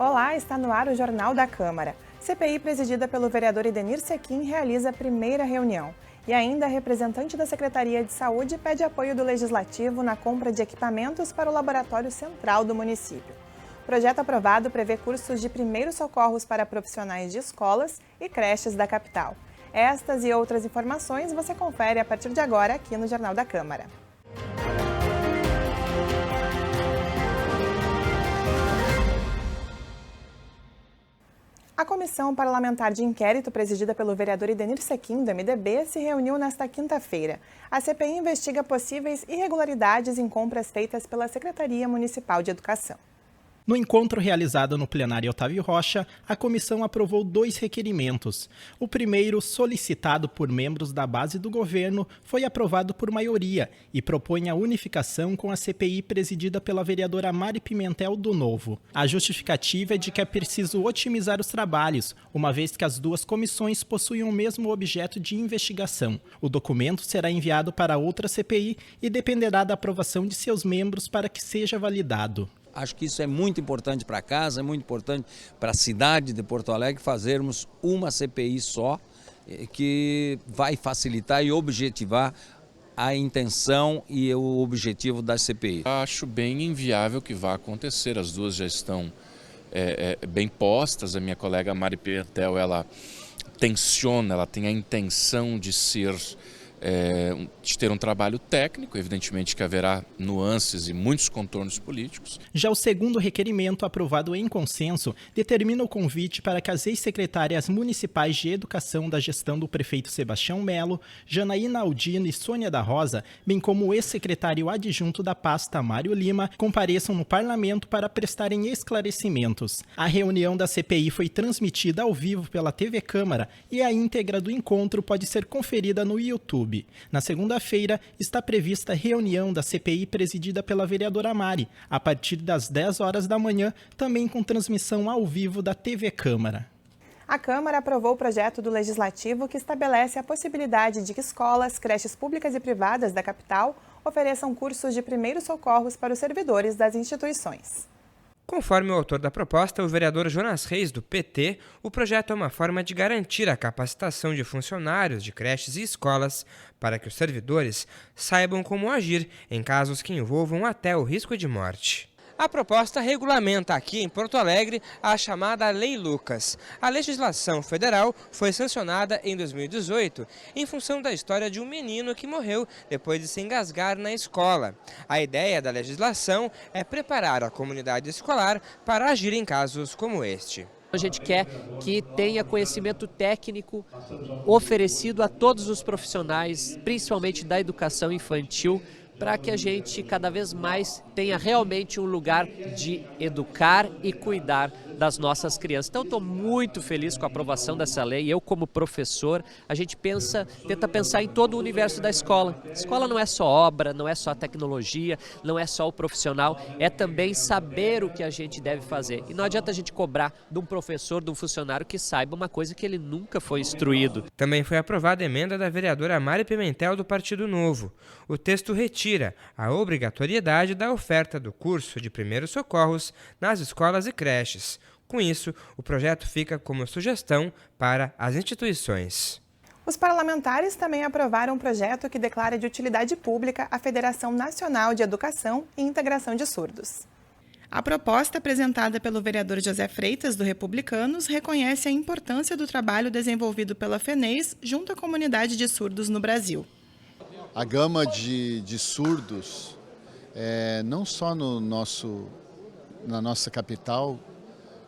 Olá, está no ar o Jornal da Câmara. CPI presidida pelo vereador Edenir Sequim realiza a primeira reunião. E ainda a representante da Secretaria de Saúde pede apoio do Legislativo na compra de equipamentos para o Laboratório Central do município. O projeto aprovado prevê cursos de primeiros socorros para profissionais de escolas e creches da capital. Estas e outras informações você confere a partir de agora aqui no Jornal da Câmara. A Comissão Parlamentar de Inquérito, presidida pelo vereador Edenir Sequim, do MDB, se reuniu nesta quinta-feira. A CPI investiga possíveis irregularidades em compras feitas pela Secretaria Municipal de Educação. No encontro realizado no plenário Otávio Rocha, a comissão aprovou 2 requerimentos. O primeiro, solicitado por membros da base do governo, foi aprovado por maioria e propõe a unificação com a CPI presidida pela vereadora Mari Pimentel do Novo. A justificativa é de que é preciso otimizar os trabalhos, uma vez que as duas comissões possuem o mesmo objeto de investigação. O documento será enviado para outra CPI e dependerá da aprovação de seus membros para que seja validado. Acho que isso é muito importante para casa, é muito importante para a cidade de Porto Alegre fazermos uma CPI só, que vai facilitar e objetivar a intenção e o objetivo da CPI. Acho bem inviável que vá acontecer, as duas já estão bem postas. A minha colega Mari Pimentel, ela tenciona, ela tem a intenção de ter um trabalho técnico, evidentemente que haverá nuances e muitos contornos políticos. Já o segundo requerimento, aprovado em consenso, determina o convite para que as ex-secretárias municipais de educação da gestão do prefeito Sebastião Melo, Janaína Aldino e Sônia da Rosa, bem como o ex-secretário adjunto da pasta Mário Lima, compareçam no parlamento para prestarem esclarecimentos. A reunião da CPI foi transmitida ao vivo pela TV Câmara e a íntegra do encontro pode ser conferida no YouTube. Na segunda-feira, está prevista a reunião da CPI presidida pela vereadora Mari, a partir das 10 horas da manhã, também com transmissão ao vivo da TV Câmara. A Câmara aprovou o projeto do Legislativo que estabelece a possibilidade de que escolas, creches públicas e privadas da capital ofereçam cursos de primeiros socorros para os servidores das instituições. Conforme o autor da proposta, o vereador Jonas Reis, do PT, o projeto é uma forma de garantir a capacitação de funcionários de creches e escolas para que os servidores saibam como agir em casos que envolvam até o risco de morte. A proposta regulamenta aqui em Porto Alegre a chamada Lei Lucas. A legislação federal foi sancionada em 2018 em função da história de um menino que morreu depois de se engasgar na escola. A ideia da legislação é preparar a comunidade escolar para agir em casos como este. A gente quer que tenha conhecimento técnico oferecido a todos os profissionais, principalmente da educação infantil, para que a gente cada vez mais tenha realmente um lugar de educar e cuidar das nossas crianças. Então, estou muito feliz com a aprovação dessa lei. Eu, como professor, a gente tenta pensar em todo o universo da escola. A escola não é só obra, não é só tecnologia, não é só o profissional, é também saber o que a gente deve fazer. E não adianta a gente cobrar de um professor, de um funcionário que saiba uma coisa que ele nunca foi instruído. Também foi aprovada a emenda da vereadora Mari Pimentel, do Partido Novo. O texto retira a obrigatoriedade da oferta do curso de primeiros socorros nas escolas e creches. Com isso, o projeto fica como sugestão para as instituições. Os parlamentares também aprovaram um projeto que declara de utilidade pública a Federação Nacional de Educação e Integração de Surdos. A proposta apresentada pelo vereador José Freitas, do Republicanos, reconhece a importância do trabalho desenvolvido pela FENEIS junto à comunidade de surdos no Brasil. A gama de surdos, não só na nossa capital,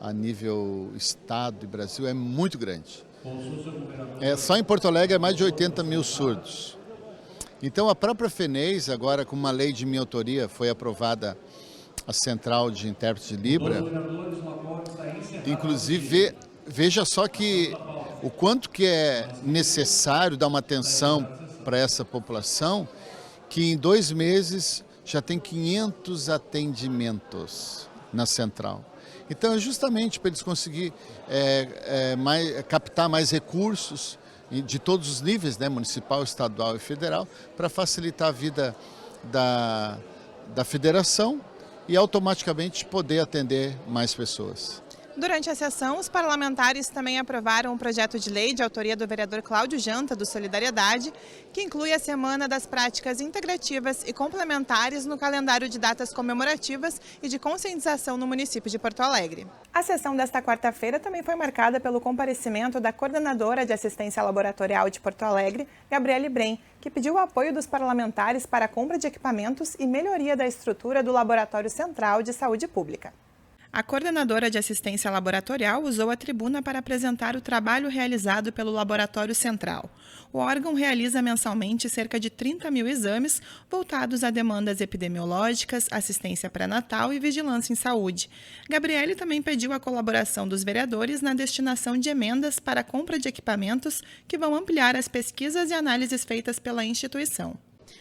a nível estado e Brasil, é muito grande. Só em Porto Alegre é mais de 80 mil surdos. Então a própria FENEIS, agora com uma lei de minha autoria, foi aprovada a Central de Intérprete de Libra. Inclusive, veja só que o quanto que é necessário dar uma atenção para essa população, que em 2 meses já tem 500 atendimentos na Central. Então, é justamente para eles conseguirem captar mais recursos de todos os níveis, né, municipal, estadual e federal, para facilitar a vida da federação e automaticamente poder atender mais pessoas. Durante a sessão, os parlamentares também aprovaram um projeto de lei de autoria do vereador Cláudio Janta, do Solidariedade, que inclui a Semana das Práticas Integrativas e Complementares no calendário de datas comemorativas e de conscientização no município de Porto Alegre. A sessão desta quarta-feira também foi marcada pelo comparecimento da coordenadora de assistência laboratorial de Porto Alegre, Gabriele Brem, que pediu o apoio dos parlamentares para a compra de equipamentos e melhoria da estrutura do Laboratório Central de Saúde Pública. A coordenadora de assistência laboratorial usou a tribuna para apresentar o trabalho realizado pelo Laboratório Central. O órgão realiza mensalmente cerca de 30 mil exames voltados a demandas epidemiológicas, assistência pré-natal e vigilância em saúde. Gabriele também pediu a colaboração dos vereadores na destinação de emendas para a compra de equipamentos que vão ampliar as pesquisas e análises feitas pela instituição.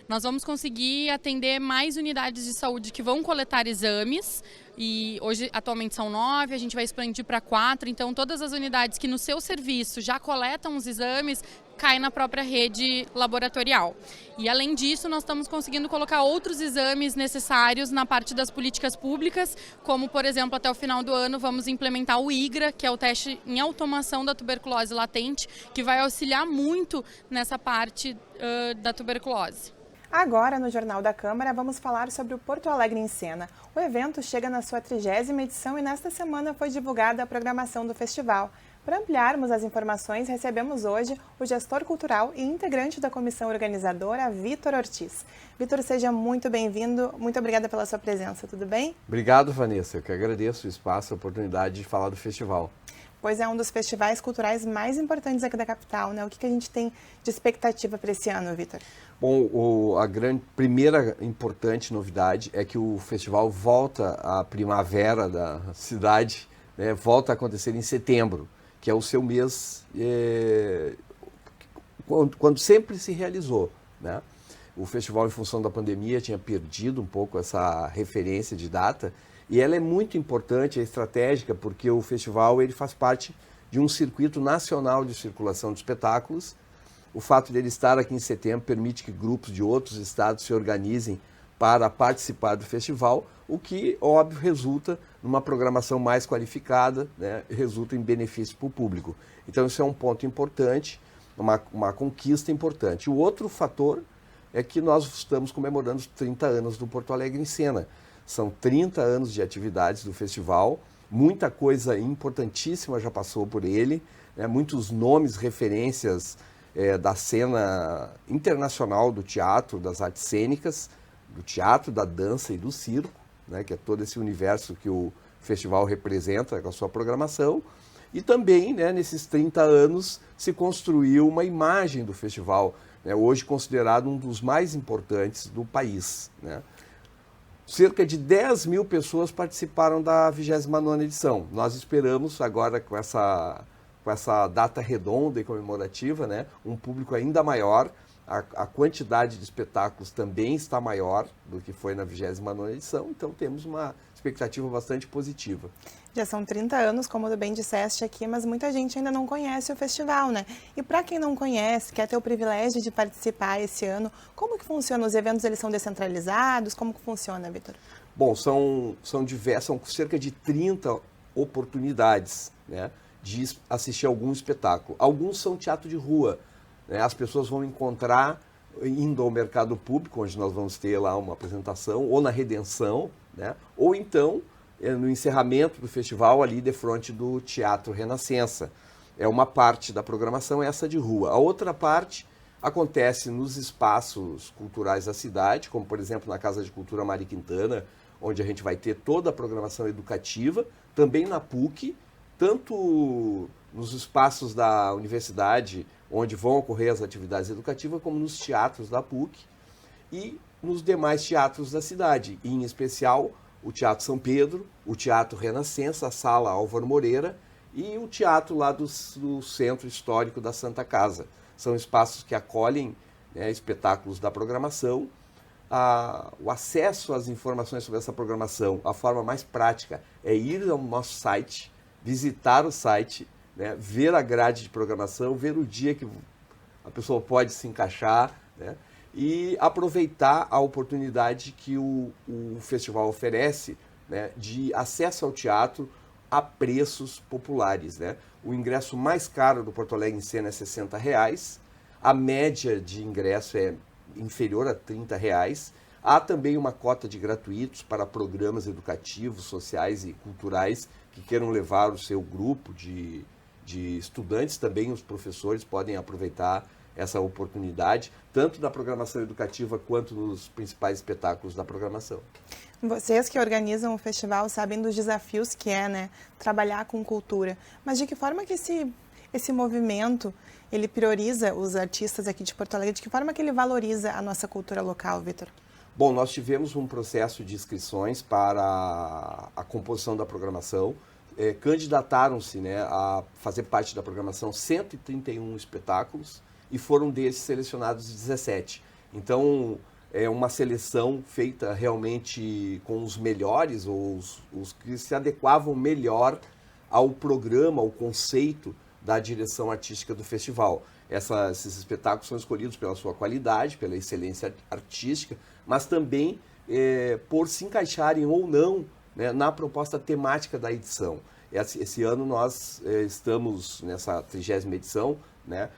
Nós vamos conseguir atender mais unidades de saúde que vão coletar exames, e hoje atualmente são 9, a gente vai expandir para 4, então todas as unidades que no seu serviço já coletam os exames caem na própria rede laboratorial. E além disso, nós estamos conseguindo colocar outros exames necessários na parte das políticas públicas, como por exemplo, até o final do ano vamos implementar o IGRA, que é o teste em automação da tuberculose latente, que vai auxiliar muito nessa parte da tuberculose. Agora, no Jornal da Câmara, vamos falar sobre o Porto Alegre em Cena. O evento chega na sua 30ª edição e nesta semana foi divulgada a programação do festival. Para ampliarmos as informações, recebemos hoje o gestor cultural e integrante da comissão organizadora, Vitor Ortiz. Vitor, seja muito bem-vindo. Muito obrigada pela sua presença, tudo bem? Obrigado, Vanessa. Eu que agradeço o espaço, a oportunidade de falar do festival. Pois é um dos festivais culturais mais importantes aqui da capital, né? O que a gente tem de expectativa para esse ano, Vitor? Bom, a primeira importante novidade é que o festival volta à primavera da cidade, né? Volta a acontecer em setembro, que é o seu mês quando sempre se realizou, né? O festival, em função da pandemia, tinha perdido um pouco essa referência de data, e ela é muito importante, é estratégica, porque o festival ele faz parte de um circuito nacional de circulação de espetáculos. O fato dele estar aqui em setembro permite que grupos de outros estados se organizem para participar do festival, o que, óbvio, resulta numa programação mais qualificada, né? Resulta em benefício para o público. Então, isso é um ponto importante, uma conquista importante. O outro fator é que nós estamos comemorando os 30 anos do Porto Alegre em Cena. São 30 anos de atividades do festival, muita coisa importantíssima já passou por ele, né? Muitos nomes, referências da cena internacional do teatro, das artes cênicas, do teatro, da dança e do circo, né? Que é todo esse universo que o festival representa com a sua programação. E também, né, nesses 30 anos, se construiu uma imagem do festival, né? Hoje considerado um dos mais importantes do país, né? Cerca de 10 mil pessoas participaram da 29ª edição. Nós esperamos agora com essa data redonda e comemorativa, né, um público ainda maior. A quantidade de espetáculos também está maior do que foi na 29ª edição, então temos uma expectativa bastante positiva. Já são 30 anos, como tu bem disseste aqui, mas muita gente ainda não conhece o festival, né? E para quem não conhece, quer ter o privilégio de participar esse ano, como que funciona? Os eventos eles são descentralizados? Como que funciona, Vitor? Bom, são cerca de 30 oportunidades, né, de assistir algum espetáculo. Alguns são teatro de rua, né? As pessoas vão encontrar indo ao mercado público, onde nós vamos ter lá uma apresentação, ou na Redenção, né? Ou então no encerramento do festival ali de frente do Teatro Renascença. É uma parte da programação essa de rua. A outra parte acontece nos espaços culturais da cidade, como por exemplo na Casa de Cultura Mari Quintana, onde a gente vai ter toda a programação educativa, também na PUC, tanto nos espaços da universidade, onde vão ocorrer as atividades educativas, como nos teatros da PUC e nos demais teatros da cidade, e, em especial o Teatro São Pedro, o Teatro Renascença, a Sala Álvaro Moreira e o teatro lá do Centro Histórico da Santa Casa. São espaços que acolhem, né, espetáculos da programação. O acesso às informações sobre essa programação, a forma mais prática é ir ao nosso site, visitar o site, né, ver a grade de programação, ver o dia que a pessoa pode se encaixar, né, e aproveitar a oportunidade que o festival oferece, né, de acesso ao teatro a preços populares, né? O ingresso mais caro do Porto Alegre em Cena é R$60, a média de ingresso é inferior a R$30. Há também uma cota de gratuitos para programas educativos, sociais e culturais que queiram levar o seu grupo de estudantes. Também os professores podem aproveitar essa oportunidade, tanto na programação educativa quanto nos principais espetáculos da programação. Vocês que organizam o festival sabem dos desafios que é, né, trabalhar com cultura. Mas de que forma que esse movimento, ele prioriza os artistas aqui de Porto Alegre? De que forma que ele valoriza a nossa cultura local, Vitor? Bom, nós tivemos um processo de inscrições para a composição da programação. Candidataram-se, né, a fazer parte da programação 131 espetáculos e foram desses selecionados 17. Então, é uma seleção feita realmente com os melhores, ou os que se adequavam melhor ao programa, ao conceito da direção artística do festival. Esses espetáculos são escolhidos pela sua qualidade, pela excelência artística, mas também por se encaixarem ou não, né, na proposta temática da edição. Esse ano nós estamos nessa 30ª edição, né,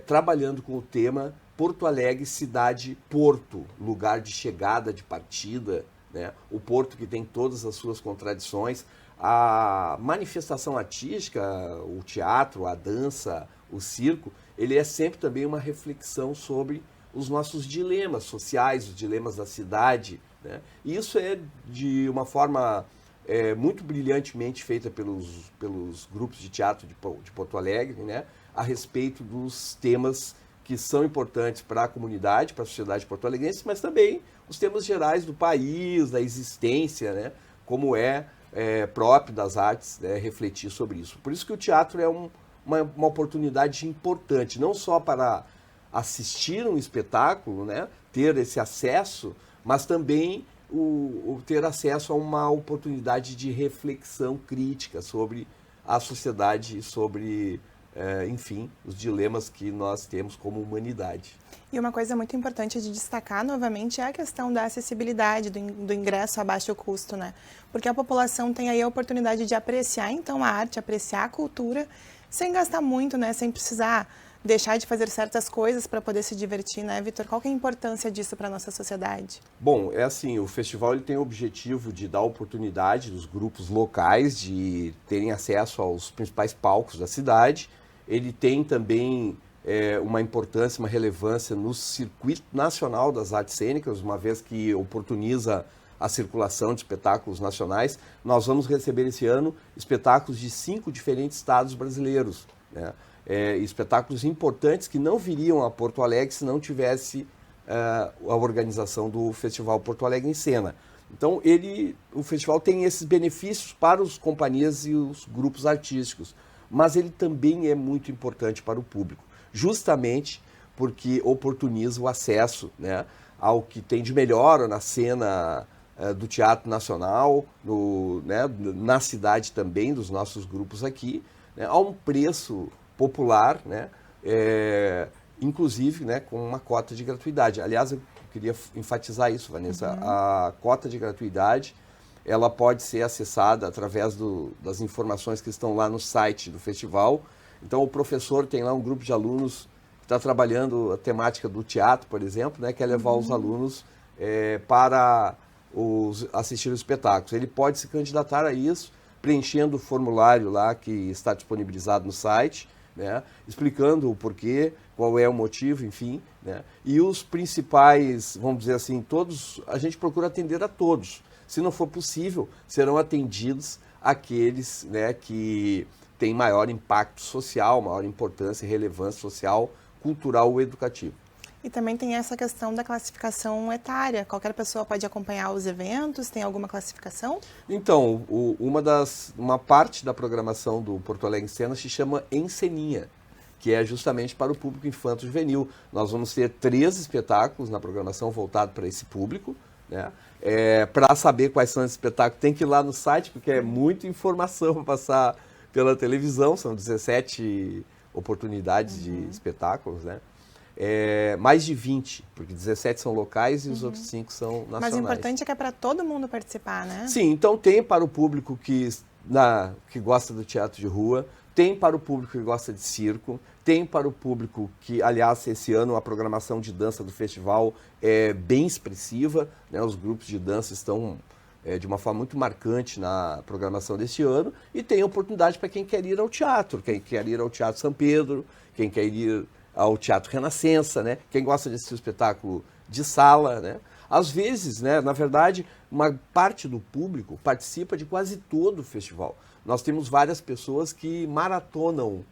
trabalhando com o tema Porto Alegre, cidade-porto, lugar de chegada, de partida, né? O porto que tem todas as suas contradições. A manifestação artística, o teatro, a dança, o circo, ele é sempre também uma reflexão sobre os nossos dilemas sociais, os dilemas da cidade, né? E isso é de uma forma muito brilhantemente feita pelos grupos de teatro de Porto Alegre, né? A respeito dos temas que são importantes para a comunidade, para a sociedade porto-alegrense, mas também os temas gerais do país, da existência, né? Como próprio das artes, né, refletir sobre isso. Por isso que o teatro é uma oportunidade importante, não só para assistir um espetáculo, né, ter esse acesso, mas também o ter acesso a uma oportunidade de reflexão crítica sobre a sociedade, sobre, enfim, os dilemas que nós temos como humanidade. E uma coisa muito importante de destacar novamente é a questão da acessibilidade, do ingresso a baixo custo, né? Porque a população tem aí a oportunidade de apreciar então a arte, apreciar a cultura, sem gastar muito, né? Sem precisar deixar de fazer certas coisas para poder se divertir, né, Vitor? Qual que é a importância disso para a nossa sociedade? Bom, é assim, o festival ele tem o objetivo de dar oportunidade dos grupos locais de terem acesso aos principais palcos da cidade. Ele tem também uma importância, uma relevância no circuito nacional das artes cênicas, uma vez que oportuniza a circulação de espetáculos nacionais. Nós vamos receber esse ano espetáculos de 5 diferentes estados brasileiros, né? Espetáculos importantes que não viriam a Porto Alegre se não tivesse a organização do Festival Porto Alegre em Cena. Então, o festival tem esses benefícios para as companhias e os grupos artísticos, mas ele também é muito importante para o público, justamente porque oportuniza o acesso, né, ao que tem de melhor na cena do Teatro Nacional, né, na cidade também, dos nossos grupos aqui, né, a um preço popular, né, inclusive, né, com uma cota de gratuidade. Aliás, eu queria enfatizar isso, Vanessa. A cota de gratuidade, ela pode ser acessada através das informações que estão lá no site do festival. Então, o professor tem lá um grupo de alunos que está trabalhando a temática do teatro, por exemplo, né, quer levar os alunos para assistir os espetáculos. Ele pode se candidatar a isso, preenchendo o formulário lá que está disponibilizado no site, né, explicando o porquê, qual é o motivo, enfim, né, e os principais, vamos dizer assim, a gente procura atender a todos. Se não for possível, serão atendidos aqueles, né, que têm maior impacto social, maior importância e relevância social, cultural ou educativa. E também tem essa questão da classificação etária. Qualquer pessoa pode acompanhar os eventos? Tem alguma classificação? Então, uma parte da programação do Porto Alegre em Cena se chama Enceninha, que é justamente para o público infanto-juvenil. Nós vamos ter 3 espetáculos na programação voltado para esse público, né? Para saber quais são esses espetáculos, tem que ir lá no site, porque é muita informação para passar pela televisão, são 17 oportunidades de espetáculos, né? mais de 20, porque 17 são locais e os outros 5 são nacionais. Mas o importante é que é para todo mundo participar, né? Sim, então tem para o público que gosta do teatro de rua, tem para o público que gosta de circo, tem para o público que, aliás, esse ano a programação de dança do festival é bem expressiva, né? Os grupos de dança estão de uma forma muito marcante na programação deste ano, e tem oportunidade para quem quer ir ao teatro, quem quer ir ao Teatro São Pedro, quem quer ir ao Teatro Renascença, né? Quem gosta de assistir o espetáculo de sala, né? Às vezes, né, na verdade, uma parte do público participa de quase todo o festival. Nós temos várias pessoas que maratonam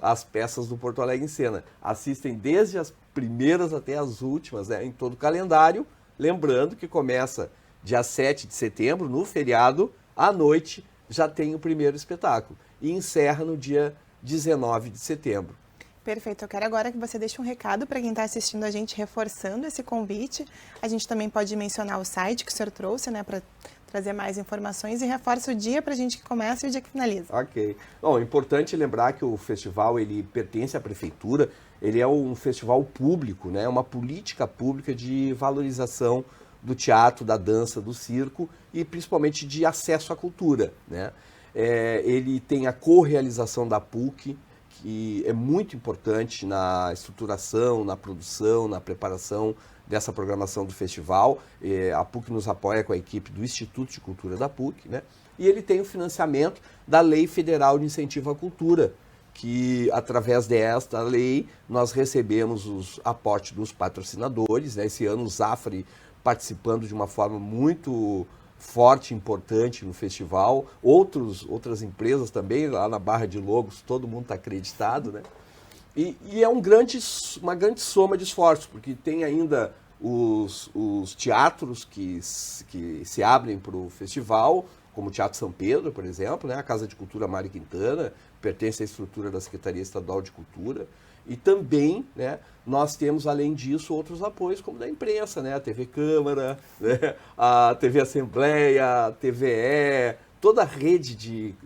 as peças do Porto Alegre em Cena, assistem desde as primeiras até as últimas, né, em todo o calendário, lembrando que começa dia 7 de setembro, no feriado, à noite, já tem o primeiro espetáculo, e encerra no dia 19 de setembro. Perfeito, eu quero agora que você deixe um recado para quem está assistindo a gente, reforçando esse convite. A gente também pode mencionar o site que o senhor trouxe, né, para trazer mais informações, e reforça o dia para a gente que começa e o dia que finaliza. Ok. Bom, é importante lembrar que o festival ele pertence à prefeitura, ele é um festival público, né, uma política pública de valorização do teatro, da dança, do circo e principalmente de acesso à cultura, né? Ele tem a co-realização da PUC, que é muito importante na estruturação, na produção, na preparação dessa programação do festival. A PUC nos apoia com a equipe do Instituto de Cultura da PUC, né? E ele tem o financiamento da Lei Federal de Incentivo à Cultura, que através desta lei nós recebemos os aportes dos patrocinadores, né? Esse ano o Zafre participando de uma forma muito forte e importante no festival, outras empresas também, lá na Barra de Lobos, todo mundo está acreditado, né? E é uma grande soma de esforços, porque tem ainda os teatros que se abrem para o festival, como o Teatro São Pedro, por exemplo, né? A Casa de Cultura Mário Quintana, pertence à estrutura da Secretaria Estadual de Cultura, e também, né, nós temos, além disso, outros apoios, como da imprensa, né, a TV Câmara, né, a TV Assembleia, a TVE, toda a rede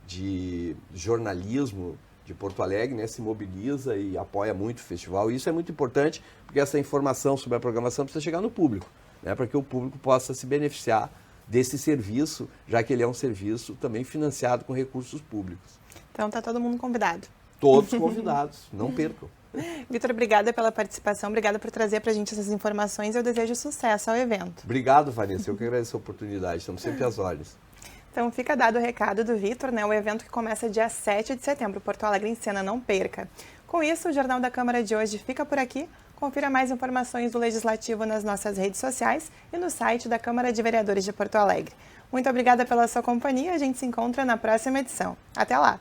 de jornalismo de Porto Alegre, né, se mobiliza e apoia muito o festival. E isso é muito importante, porque essa informação sobre a programação precisa chegar no público, né, para que o público possa se beneficiar desse serviço, já que ele é um serviço também financiado com recursos públicos. Então está todo mundo convidado. Todos convidados, não percam. Vitor, obrigada pela participação, obrigada por trazer para a gente essas informações. Eu desejo sucesso ao evento. Obrigado, Vanessa. Eu que agradeço a oportunidade. Estamos sempre às ordens. Então fica dado o recado do Vitor, né? O evento que começa dia 7 de setembro, Porto Alegre em Cena, não perca. Com isso, o Jornal da Câmara de hoje fica por aqui. Confira mais informações do Legislativo nas nossas redes sociais e no site da Câmara de Vereadores de Porto Alegre. Muito obrigada pela sua companhia. A gente se encontra na próxima edição. Até lá!